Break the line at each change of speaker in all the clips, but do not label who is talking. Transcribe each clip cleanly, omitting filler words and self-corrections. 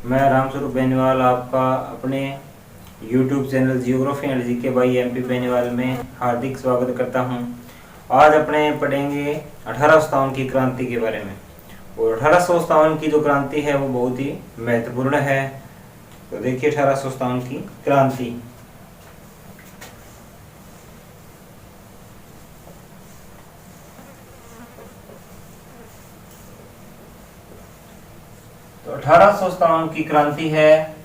मैं रामस्वरूप बेनीवाल आपका अपने YouTube channel geography and GK by MP Beniwal में हार्दिक स्वागत करता हूं। आज अपने पढ़ेंगे 1857 की क्रांति के बारे में। और 1857 की जो क्रांति है वो बहुत ही महत्वपूर्ण है। तो देखिए 1857 की क्रांति। तो 1857 की क्रांति है,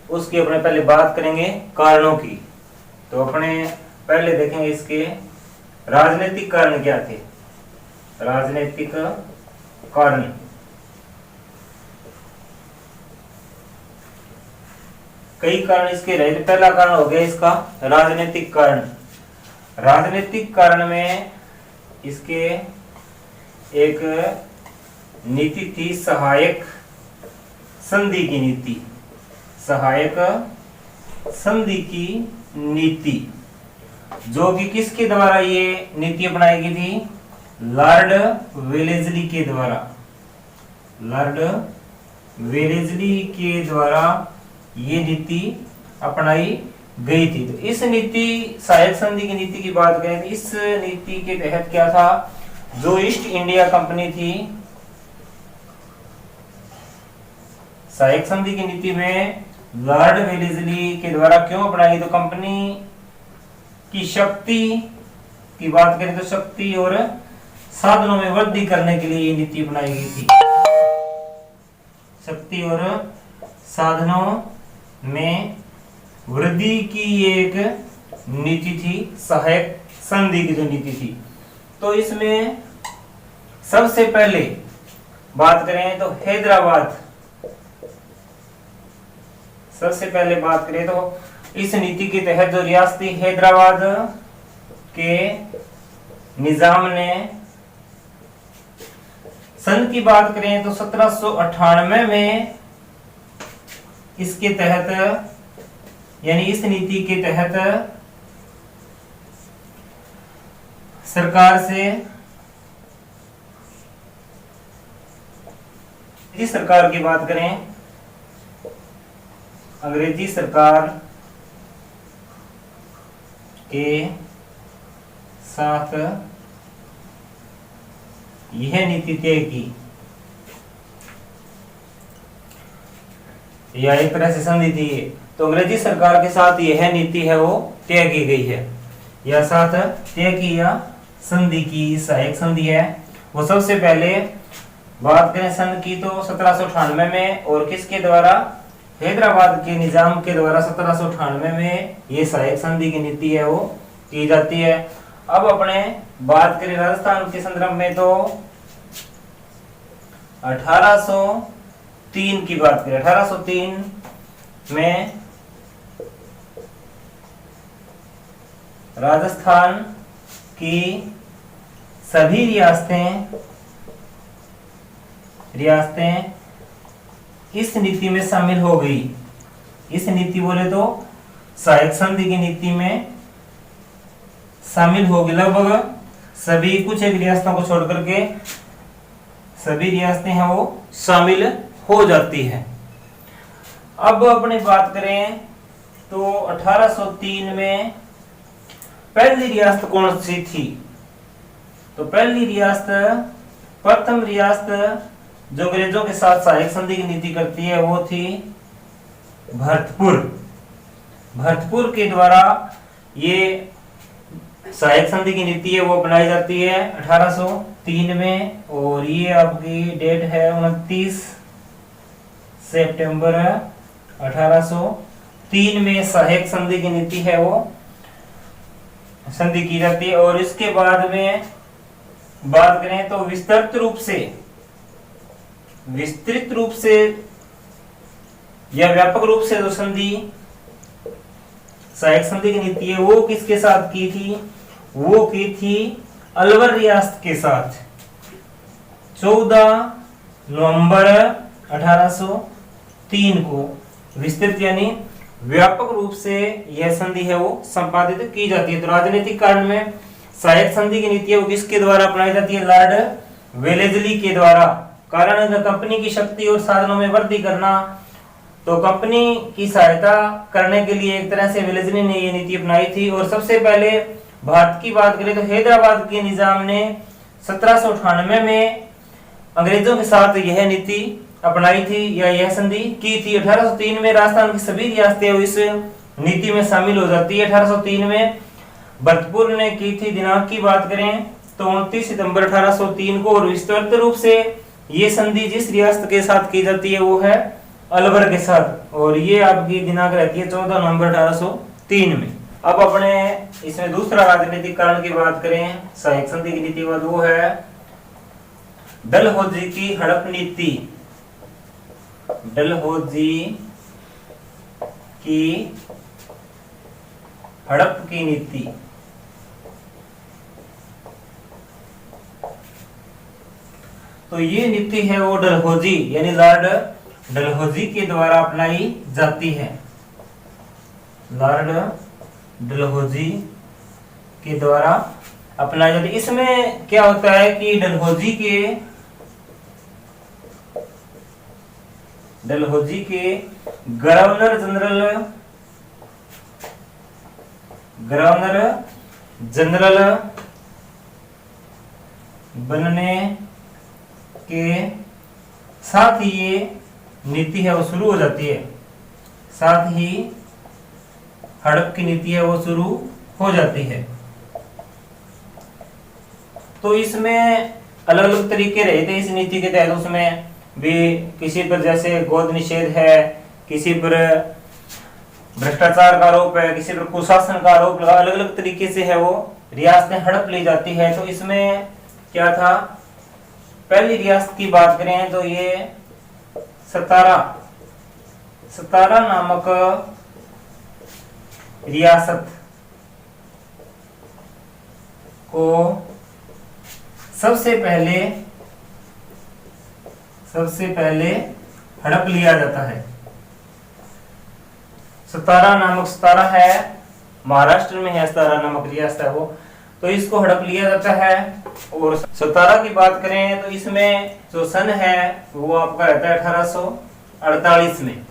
उसकी अपने पहले बात करेंगे कारणों की। तो अपने पहले देखेंगे इसके राजनीतिक कारण क्या थे। राजनीतिक कारण, कई कारण इसके रहे। पहला कारण हो गया इसका राजनीतिक कारण। राजनीतिक कारण में इसके एक नीति थी सहायक संधि की नीति। सहायक संधि की नीति जो कि किसके द्वारा ये नीति अपनाई गई थी? लॉर्ड वेलेस्ली के द्वारा। लॉर्ड वेलेस्ली के द्वारा ये नीति अपनाई गई थी। तो इस नीति सहायक संधि की नीति की बात करें तो इस नीति के तहत क्या था? जो ईस्ट इंडिया कंपनी थी, सहायक संधि की नीति में लॉर्ड वेलेस्ली के द्वारा क्यों अपनाई? तो कंपनी की शक्ति की बात करें तो शक्ति और साधनों में वृद्धि करने के लिए ये नीति अपनाई गई थी। शक्ति और साधनों में वृद्धि की एक नीति थी, सहायक संधि की जो नीति थी। तो इसमें सबसे पहले बात करें तो हैदराबाद, सबसे पहले बात करें तो इस नीति के तहत जो रियासती हैदराबाद के निजाम ने, सन की बात करें तो 1798 में इसके तहत यानी इस नीति के तहत सरकार से, इस सरकार की बात करें, अंग्रेजी सरकार के साथ यह नीति तय की, या एक तरह से संधि थी। तो अंग्रेजी सरकार के साथ यह नीति है वो तय की गई है, या साथ तय की या संधि की, सहायक संधि है वो। सबसे पहले बात करें सन की तो 1798 में, और किसके द्वारा? हैदराबाद के निजाम के द्वारा 1798 में ये सहायक संधि की नीति है वो की जाती है। अब अपने बात करें राजस्थान के संदर्भ में तो 1803 की बात करें। 1803 में राजस्थान की सभी रियासतें इस नीति में शामिल हो गई। इस नीति बोले तो सहायक संधि की नीति में शामिल हो गई लगभग सभी, कुछ एक रियासतों को छोड़ करके सभी रियासतें हैं वो शामिल हो जाती है। अब अपने बात करें तो 1803 में पहली रियासत कौन सी थी? तो पहली रियासत, प्रथम रियासत जो अंग्रेजों के साथ सहायक संधि की नीति करती है वो थी भरतपुर। भरतपुर के द्वारा ये सहायक संधि की नीति है वो अपनाई जाती है 1803 में। और ये आपकी डेट है 29 सितंबर 1803 में सहायक संधि की नीति है वो संधि की जाती है। और इसके बाद में बात करें तो विस्तृत रूप से या व्यापक रूप से जो संधि, सहायक संधि की नीति है वो किसके साथ की थी? वो की थी अलवर रियासत के साथ 14 नवंबर 1803 को। विस्तृत यानी व्यापक रूप से यह संधि है वो संपादित की जाती है। तो राजनीतिक कारण में सहायक संधि की नीति है वो किसके द्वारा अपनाई जाती है? लॉर्ड वेलेस्ली के द्वारा कारण कंपनी की शक्ति और साधनों में वृद्धि करना। तो कंपनी की सहायता करने के लिए एक तरह से वेलेस्ली ने ये नीति अपनाई थी। और सबसे पहले भारत की बात करें तो हैदराबाद के निजाम ने 1798 में अंग्रेजों के साथ यह नीति अपनाई थी या यह संधि की थी। 1803 में राजस्थान की सभी रियासतें इस नीति में शामिल हो जाती है। 1803 में भरतपुर ने की थी। दिनांक की बात करें तो 29 सितंबर 1803 को। और विस्तृत रूप से ये संधि जिस रियासत के साथ की जाती है वो है अलवर के साथ, और ये आपकी दिनांक रहती है 14 नवंबर 1803 में। अब अपने इसमें दूसरा राजनीतिक कारण की बात करें सहायक संधि की नीति बाद, वो है डलहौजी की हड़प नीति। डलहौजी की हड़प की नीति। तो ये नीति है वो डलहौजी यानी लॉर्ड डलहौजी के द्वारा अपनाई जाती है। लॉर्ड डलहौजी के द्वारा अपनाई जाती है। इसमें क्या होता है कि डलहौजी के गवर्नर जनरल बनने के साथ ही ये नीति है वो शुरू हो जाती है। साथ ही हड़प की नीति है वो शुरू हो जाती है। तो इसमें अलग अलग तरीके रहे थे इस नीति के तहत। उसमें भी किसी पर जैसे गोद निषेध है, किसी पर भ्रष्टाचार का आरोप है, किसी पर कुशासन का आरोप लगा, अलग अलग तरीके से है वो रियासतें हड़प ली जाती है। तो इसमें क्या था, पहली रियासत की बात करें तो ये सतारा नामक रियासत को सबसे पहले हड़प लिया जाता है। सतारा है महाराष्ट्र में है, सतारा नामक रियासत है वो, तो इसको हड़प लिया जाता है। और सतारा की बात करें तो इसमें जो सन है वो आपका रहता है 1848 में।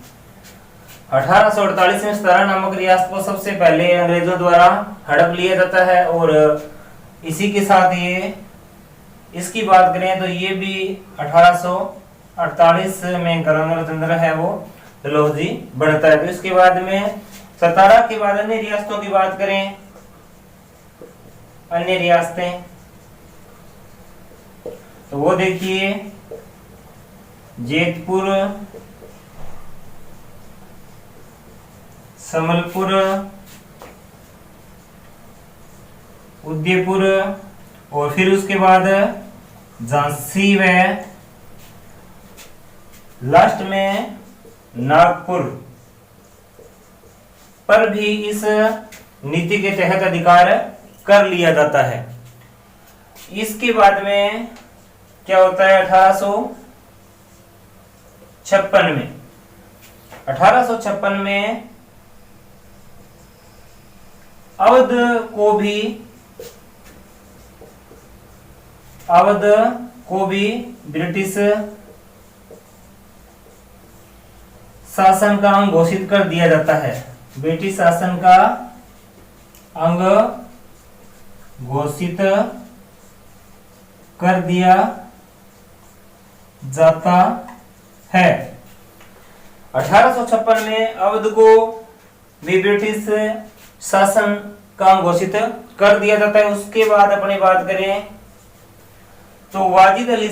1848 में सतारा नामक रियासत को सबसे पहले अंग्रेजों द्वारा हड़प लिया जाता है। और इसी के साथ ये इसकी बात करें तो ये भी 1848 में गवर्नर जनरल है वो डलहौजी बनता है। तो इसके बाद में सतारा के बाद अन्य रियासतों की बात करें, अन्य रियासतें तो वो देखिए जेतपुर, समलपुर, उदयपुर और फिर उसके बाद झांसी व लास्ट में नागपुर पर भी इस नीति के तहत अधिकार कर लिया जाता है। इसके बाद में क्या होता है 1856 में अवध को भी ब्रिटिश शासन का अंग घोषित कर दिया जाता है। ब्रिटिश शासन का अंग घोषित कर दिया जाता है। 1856 में अवध को भी ब्रिटिश शासन का अंग घोषित कर दिया जाता है। उसके बाद अपनी बात करें तो वाजिद अली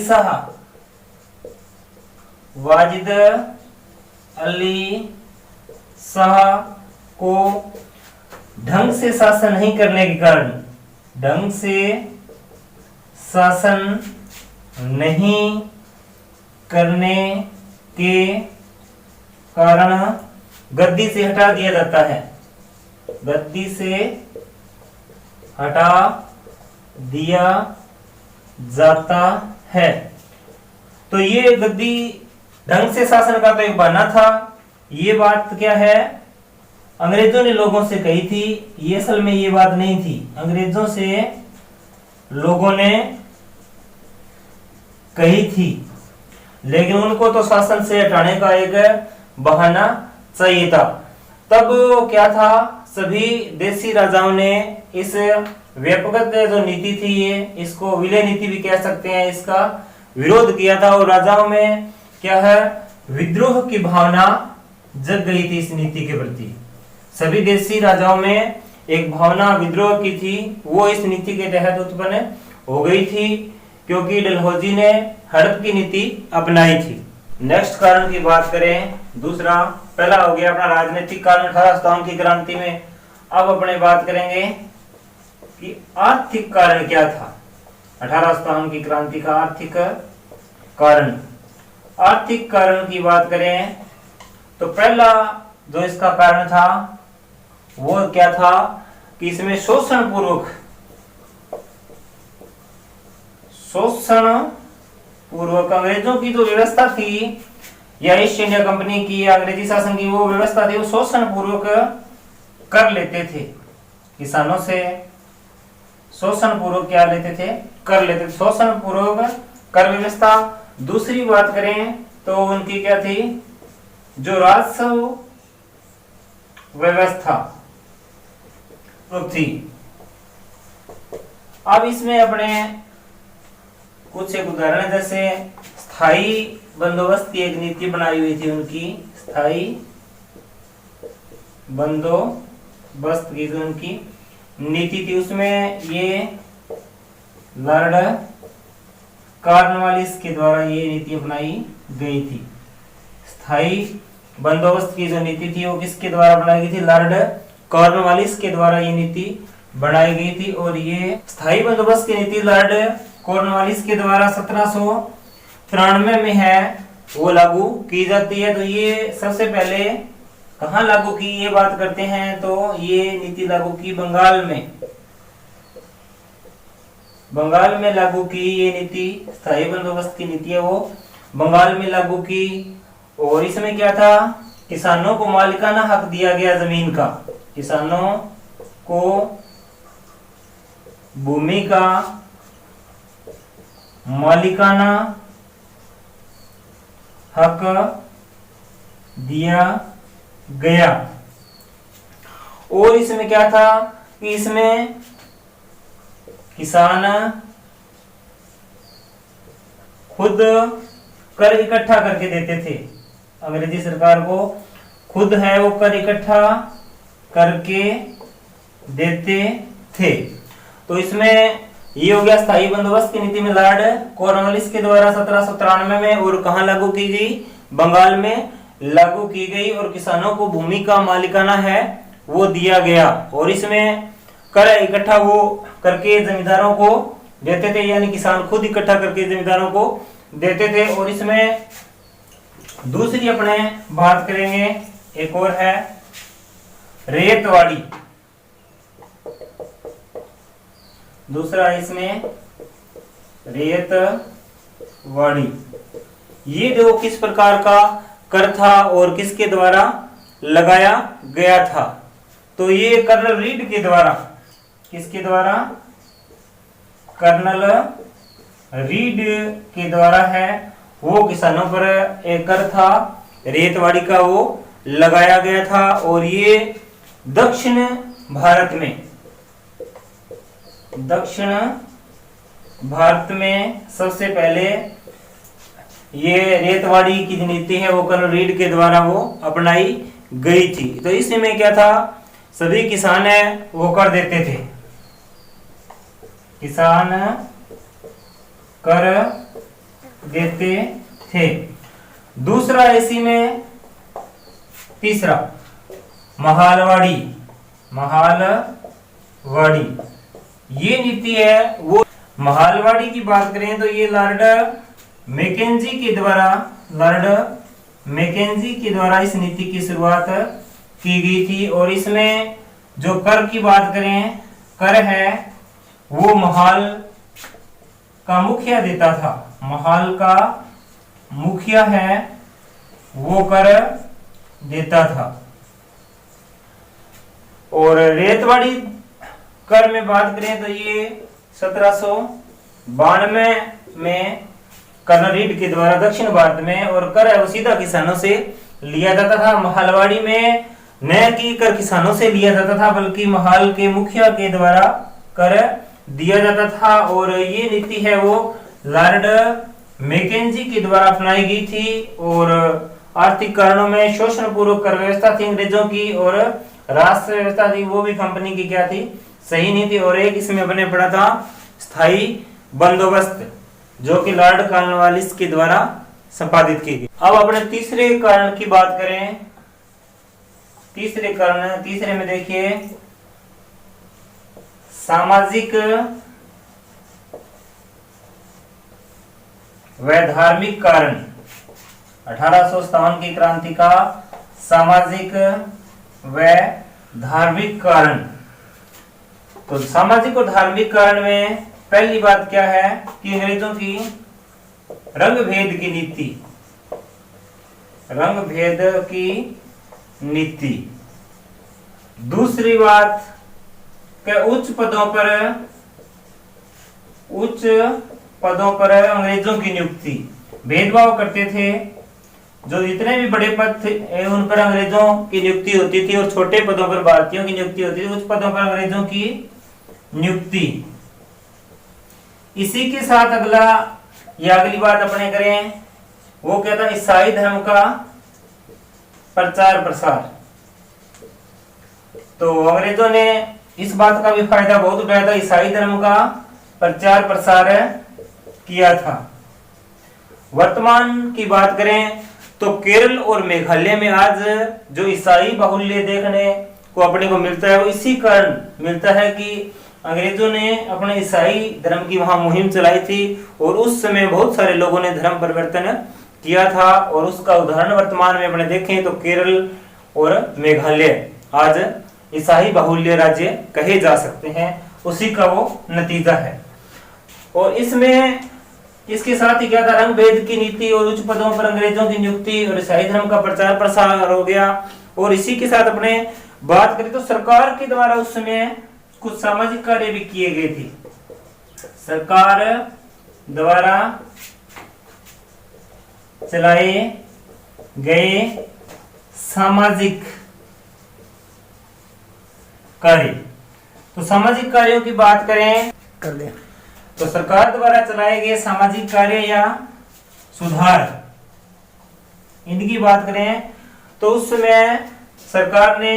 शाह को ढंग से शासन नहीं करने के कारण, ढंग से शासन नहीं करने के कारण गद्दी से हटा दिया जाता है। गद्दी से हटा दिया जाता है। तो ये गद्दी ढंग से शासन का तो एक बहाना था। ये बात क्या है, अंग्रेजों ने लोगों से कही थी, ये असल में ये बात नहीं थी। अंग्रेजों से लोगों ने कही थी लेकिन उनको तो शासन से हटाने का एक बहाना चाहिए था। तब क्या था, सभी देसी राजाओं ने इस व्यापक जो नीति थी, ये इसको विलय नीति भी कह सकते हैं, इसका विरोध किया था। और राजाओं में क्या है, विद्रोह की भावना जग गई थी इस नीति के प्रति। सभी देसी राजाओं में एक भावना विद्रोह की थी, वो इस नीति के तहत उत्पन्न हो गई थी, क्योंकि डलहौजी ने हड़प की नीति अपनाई थी। नेक्स्ट कारण की बात करें, दूसरा, पहला हो गया अपना राजनीतिक कारण 1857 की क्रांति में। अब अपने बात करेंगे कि आर्थिक कारण क्या था 1857 की क्रांति का आर्थिक कारण। आर्थिक कारण की बात करें तो पहला जो इसका कारण था वो क्या था कि इसमें शोषण पूर्वक अंग्रेजों की जो व्यवस्था थी, या ईस्ट इंडिया कंपनी की या अंग्रेजी शासन की वो व्यवस्था थी, वो शोषण पूर्वक कर लेते थे किसानों से। शोषण पूर्वक क्या लेते थे, कर लेते थे, शोषण पूर्वक कर व्यवस्था। दूसरी बात करें तो उनकी क्या थी, जो राजस्व व्यवस्था थी। अब इसमें अपने कुछ एक उदाहरण, जैसे स्थायी बंदोबस्त की एक नीति बनाई हुई थी उनकी, स्थायी बंदोबस्त की जो उनकी नीति थी, उसमें ये लॉर्ड कॉर्नवालिस के द्वारा ये नीति अपनाई गई थी। स्थायी बंदोबस्त की जो नीति थी वो किसके द्वारा बनाई गई थी, लॉर्ड कॉर्नवालिस के द्वारा ये नीति बनाई गई थी। और ये स्थायी बंदोबस्त की नीति लॉर्ड कॉर्नवालिस के द्वारा 1793 में है वो लागू की जाती है। तो ये सबसे पहले कहाँ लागू की, ये बात करते हैं तो ये नीति लागू की बंगाल में लागू की ये नीति, स्थायी बंदोबस्त की नीति है वो बंगाल में लागू की। और इसमें क्या था, किसानों को मालिकाना हक दिया गया जमीन का, किसानों को भूमि का मालिकाना हक दिया गया। और इसमें क्या था कि इसमें किसान खुद कर इकट्ठा करके देते थे, अंग्रेजी सरकार को खुद है वो कर इकट्ठा करके देते थे। तो इसमें ये हो गया स्थायी बंदोबस्त की नीति में लॉर्ड कॉर्नवालिस के द्वारा 1793 में, और कहां लागू की गई, बंगाल में लागू की गई। और किसानों को भूमि का मालिकाना है वो दिया गया, और इसमें कर इकट्ठा वो करके जमींदारों को देते थे, यानी किसान खुद इकट्ठा करके जमींदारों को देते थे। और इसमें दूसरी अपने बात करेंगे, एक और है रेतवाड़ी। दूसरा इसमें रेतवाड़ी, ये देखो किस प्रकार का कर था और किसके द्वारा लगाया गया था। तो ये कर्नल रीड के द्वारा, किसके द्वारा, कर्नल रीड के द्वारा है वो किसानों पर एक कर था रेतवाड़ी का वो लगाया गया था। और ये दक्षिण भारत में सबसे पहले ये रेतवाड़ी की नीति है वो कर्नल रीड के द्वारा वो अपनाई गई थी। तो इसमें क्या था, सभी किसान है वो कर देते थे, किसान कर देते थे। दूसरा इसी में तीसरा महालवाड़ी, ये नीति है वो। महालवाड़ी की बात करें तो ये लॉर्ड मैकेंजी के द्वारा इस नीति की शुरुआत की गई थी। और इसमें जो कर की बात करें, कर है वो महाल का मुखिया देता था, महाल का मुखिया है वो कर देता था। और रेतवाड़ी कर में बात करें तो ये 1792 में कर्नल रीड के द्वारा दक्षिण भारत में, और कर वो सीधा किसानों से लिया जाता था। महलवाड़ी में न कि कर किसानों से लिया जाता था, बल्कि महल के मुखिया के द्वारा कर दिया जाता था। और ये नीति है वो लॉर्ड मैकेंजी के द्वारा अपनाई गई थी। और आर्थिक कारणों में शोषण पूर्वक कर व्यवस्था थी अंग्रेजों की, और राष्ट्र व्यवस्था थी वो भी कंपनी की क्या थी, सही नहीं थी। और एक इसमें अपने पड़ा था स्थायी बंदोबस्त, जो कि लॉर्ड कॉर्नवालिस के द्वारा संपादित की गई। अब अपने तीसरे कारण की बात करें। तीसरे कारण, तीसरे में देखिए सामाजिक व धार्मिक कारण। 1857 की क्रांति का सामाजिक व धार्मिक कारण। तो सामाजिक और धार्मिक कारण में पहली बात क्या है कि अंग्रेजों की रंग भेद की नीति, रंग भेद की नीति। दूसरी बात कि उच्च पदों पर अंग्रेजों की नियुक्ति, भेदभाव करते थे। जो जितने भी बड़े पद थे उन पर अंग्रेजों की नियुक्ति होती थी, और छोटे पदों पर भारतीयों की नियुक्ति होती थी, उच्च पदों पर अंग्रेजों की नियुक्ति। इसी के साथ अगली बात अपने करें, वो क्या था, ईसाई धर्म का प्रचार प्रसार। तो अंग्रेजों ने इस बात का भी फायदा बहुत उठाया था, ईसाई धर्म का प्रचार प्रसार किया था। वर्तमान की बात करें तो केरल और मेघालय में आज जो ईसाई बाहुल्य देखने को अपने को मिलता है, वो इसी कारण मिलता है कि अंग्रेजों ने अपने ईसाई धर्म की वहां मुहिम चलाई थी, और उस समय बहुत सारे लोगों ने धर्म परिवर्तन किया था। और उसका उदाहरण वर्तमान में अपने देखें तो केरल और मेघालय आज ईसाई बाहुल्य राज्य कहे जा सकते हैं, उसी का वो नतीजा है। और इसमें इसके साथ ही क्या था, रंग भेद की नीति और उच्च पदों पर अंग्रेजों की नियुक्ति और ईसाई धर्म का प्रचार प्रसार हो गया। और इसी के साथ अपने बात करें तो सरकार के द्वारा उस समय कुछ सामाजिक कार्य भी किए गए थे। सरकार द्वारा चलाए गए सामाजिक कार्य। तो सामाजिक कार्यों की बात करें कर ले तो सरकार द्वारा चलाए गए सामाजिक कार्य या सुधार, इनकी बात करें तो उस समय सरकार ने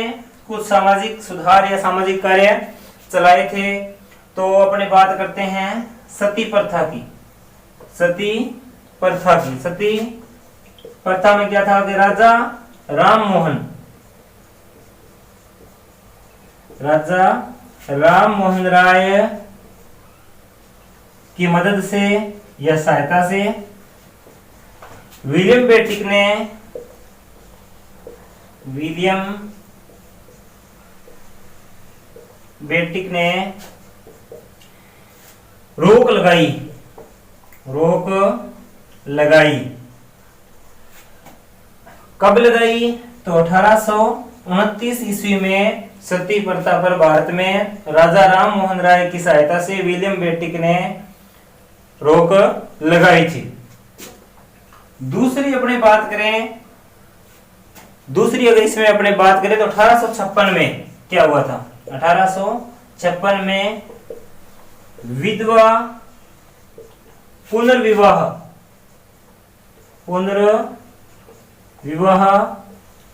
कुछ सामाजिक सुधार या सामाजिक कार्य चलाए थे। तो अपने बात करते हैं सती प्रथा की। सती प्रथा में क्या था कि राजा राम मोहन राय की मदद से या सहायता से विलियम बेटिक ने रोक लगाई। कब लगाई? तो 1829 ईस्वी में सती प्रथा पर भारत में राजा राम मोहन राय की सहायता से विलियम बेटिक ने रोक लगाई थी। दूसरी अगर इसमें अपने बात करें तो 1856 में क्या हुआ था? 1856 में विधवा पुनर्विवाह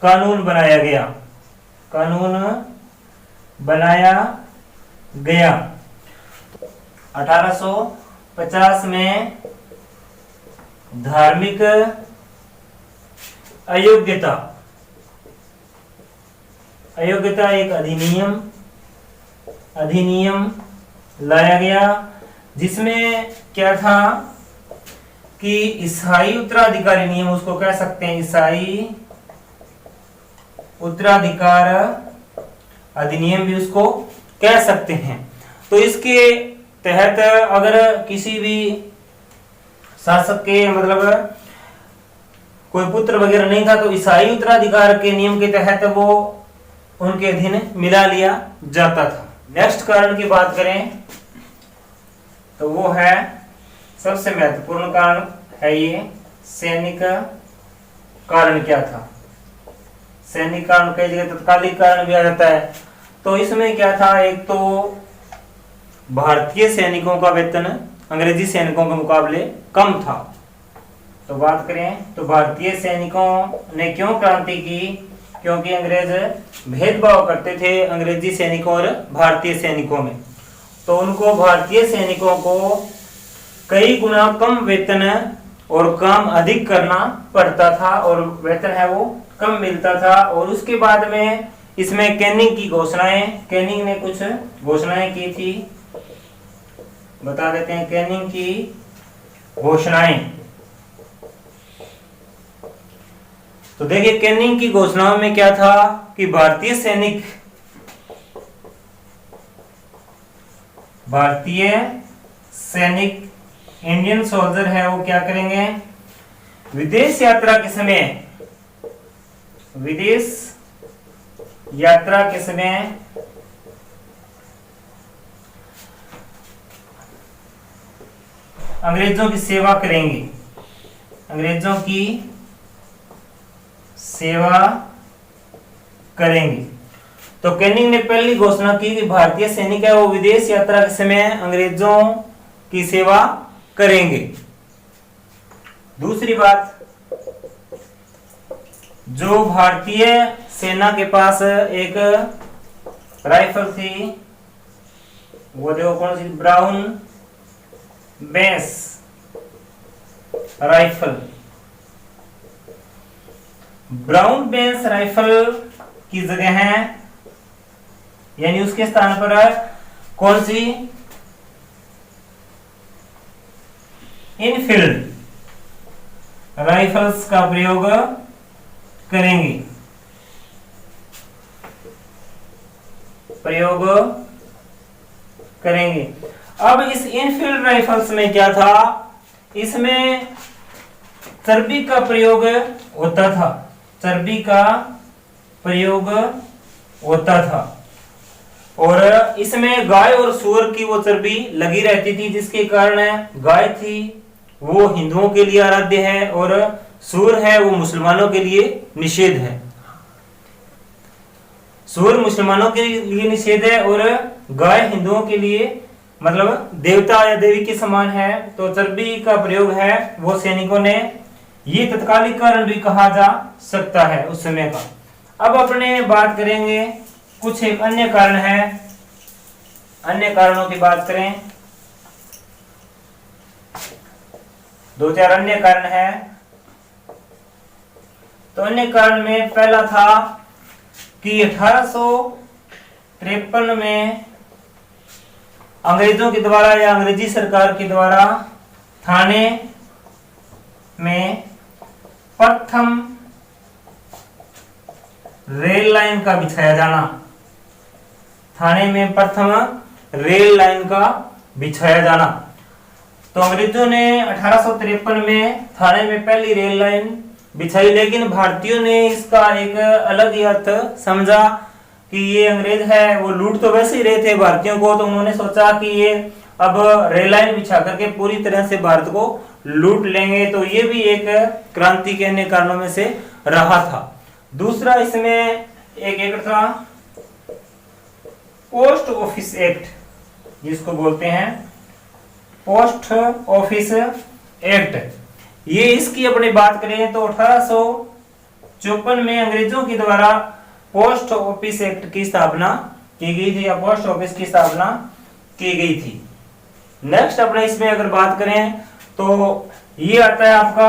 कानून बनाया गया। 1850 में धार्मिक अयोग्यता एक अधिनियम लाया गया, जिसमें क्या था कि ईसाई उत्तराधिकारी नियम उसको कह सकते हैं, ईसाई उत्तराधिकार अधिनियम भी उसको कह सकते हैं। तो इसके तहत अगर किसी भी शासक के मतलब कोई पुत्र वगैरह नहीं था तो ईसाई उत्तराधिकार के नियम के तहत वो उनके अधीन मिला लिया जाता था। नेक्स्ट कारण की बात करें तो वो है सबसे महत्वपूर्ण कारण है ये सैनिक कारण क्या था। सैनिक कारण कई जगह तत्कालिक कारण भी आ जाता है। तो इसमें क्या था, एक तो भारतीय सैनिकों का वेतन अंग्रेजी सैनिकों के मुकाबले कम था। तो बात करें तो भारतीय सैनिकों ने क्यों क्रांति की, क्योंकि अंग्रेज भेदभाव करते थे अंग्रेजी सैनिकों और भारतीय सैनिकों में। तो उनको भारतीय सैनिकों को कई गुना कम वेतन और काम अधिक करना पड़ता था और वेतन है वो कम मिलता था। और उसके बाद में इसमें कैनिंग की घोषणाएं, कैनिंग ने कुछ घोषणाएं की थी, बता देते हैं कैनिंग की घोषणाएं। तो देखिए कैनिंग की घोषणाओं में क्या था कि भारतीय सैनिक इंडियन सोल्जर है वो क्या करेंगे, विदेश यात्रा के समय अंग्रेजों की सेवा करेंगे, अंग्रेजों की सेवा करेंगे। तो कैनिंग ने पहली घोषणा की कि भारतीय सैनिक है वो विदेश यात्रा के समय अंग्रेजों की सेवा करेंगे। दूसरी बात, जो भारतीय सेना के पास एक राइफल थी, वो देखो कौन सी, Brown Bess rifle. Brown Bess rifle की जगह है, यानी उसके स्थान पर कौन सी, इनफील्ड राइफल्स का प्रयोग करेंगे, अब इस इनफील्ड राइफल्स में क्या था, इसमें चर्बी का प्रयोग होता था, चर्बी का प्रयोग होता था और इसमें गाय और सूअर की वो चर्बी लगी रहती थी, जिसके कारण गाय थी वो हिंदुओं के लिए आराध्य है और सूअर है वो मुसलमानों के लिए निषेध है। सूअर मुसलमानों के लिए निषेध है और गाय हिंदुओं के लिए मतलब देवता या देवी के समान है। तो चर्बी का प्रयोग है वो सैनिकों ने, ये तत्कालिक कारण भी कहा जा सकता है उस समय का। अब अपने बात करेंगे कुछ एक अन्य कारण है, अन्य कारणों की बात करें, दो चार अन्य कारण है। तो अन्य कारण में पहला था कि 1853 में अंग्रेजों के द्वारा या अंग्रेजी सरकार के द्वारा थाने में प्रथम रेल लाइन का बिछाया जाना, थाने में प्रथम रेल लाइन का बिछाया जाना। तो अंग्रेजों ने 1853 में थाने में पहली रेल लाइन बिछाई, लेकिन भारतीयों ने इसका एक अलग ही अर्थ समझा कि ये अंग्रेज है वो लूट तो वैसे ही रहे थे भारतीयों को, तो उन्होंने सोचा कि ये अब रेल लाइन बिछा करके पूरी तरह से भारत को लूट लेंगे। तो ये भी एक क्रांति के अन्य कारणों में से रहा था। दूसरा इसमें एक एक्ट था पोस्ट ऑफिस एक्ट, जिसको बोलते हैं पोस्ट ऑफिस एक्ट। ये इसकी अपनी बात करें तो 1854 में अंग्रेजों के द्वारा पोस्ट ऑफिस एक्ट की स्थापना की गई थी या पोस्ट ऑफिस की स्थापना की गई थी। नेक्स्ट अपने इसमें अगर बात करें तो ये आता है आपका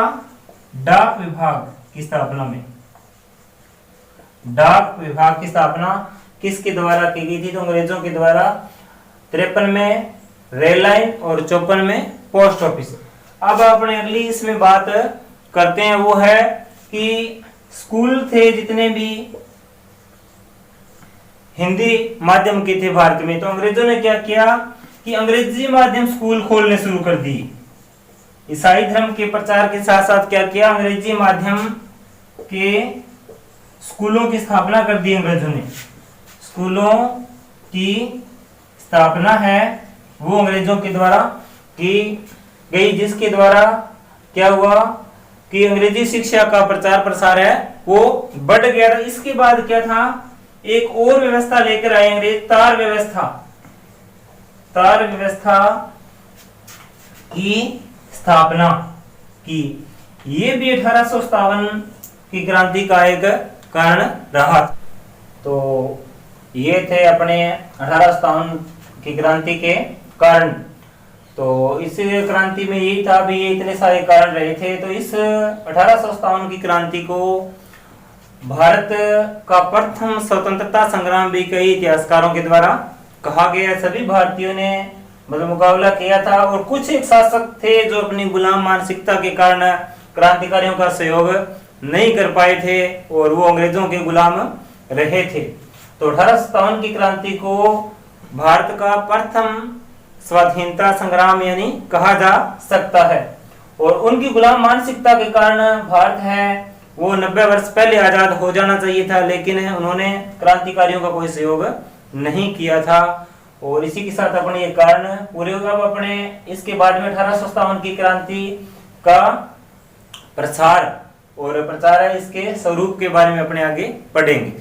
डाक विभाग की स्थापना में। डाक विभाग की स्थापना किसके द्वारा की गई थी, तो अंग्रेजों के द्वारा। 53 में रेल लाइन और 54 में पोस्ट ऑफिस। अब अपने अगली इसमें बात करते हैं वो है कि स्कूल थे जितने भी हिंदी माध्यम के थे भारत में, तो अंग्रेजों ने क्या किया कि अंग्रेजी माध्यम स्कूल खोलने शुरू कर दी। ईसाई धर्म के प्रचार के साथ साथ क्या किया, अंग्रेजी माध्यम के स्कूलों की स्थापना कर दी अंग्रेजों ने। स्कूलों की स्थापना है वो अंग्रेजों के द्वारा की गई, जिसके द्वारा क्या हुआ कि अंग्रेजी शिक्षा का प्रचार प्रसार है वो बढ़ गया था। इसके बाद क्या था, एक और व्यवस्था लेकर आए अंग्रेज, तार व्यवस्था। तार व्यवस्था की स्थापना की। ये भी 1857 की क्रांति का एक कारण रहा। तो ये थे अपने 1857 की क्रांति के कारण। तो इस क्रांति में यही था भी, ये इतने सारे कारण रहे थे। तो इस 1857 की क्रांति को भारत का प्रथम स्वतंत्रता संग्राम भी कई इतिहासकारों के द्वारा कहा गया। सभी भारतीयों ने मतलब मुकाबला किया था, और कुछ एक शासक थे जो अपनी गुलाम मानसिकता के कारण क्रांतिकारियों का सहयोग नहीं कर पाए थे, और वो अंग्रेजों के गुलाम रहे थे। तो 1857 की क्रांति को भारत का प्रथम स्वाधीनता संग्राम यानी कहा जा सकता है। और उनकी गुलाम मानसिकता के कारण भारत है वो 90 वर्ष पहले आजाद हो जाना चाहिए था, लेकिन उन्होंने क्रांतिकारियों का कोई सहयोग नहीं किया था। और इसी के साथ अपने ये कारण पूरे हो गए। अब अपने इसके बाद में 1857 की क्रांति का प्रसार और प्रचार है, इसके स्वरूप के बारे में अपने आगे पढ़ेंगे।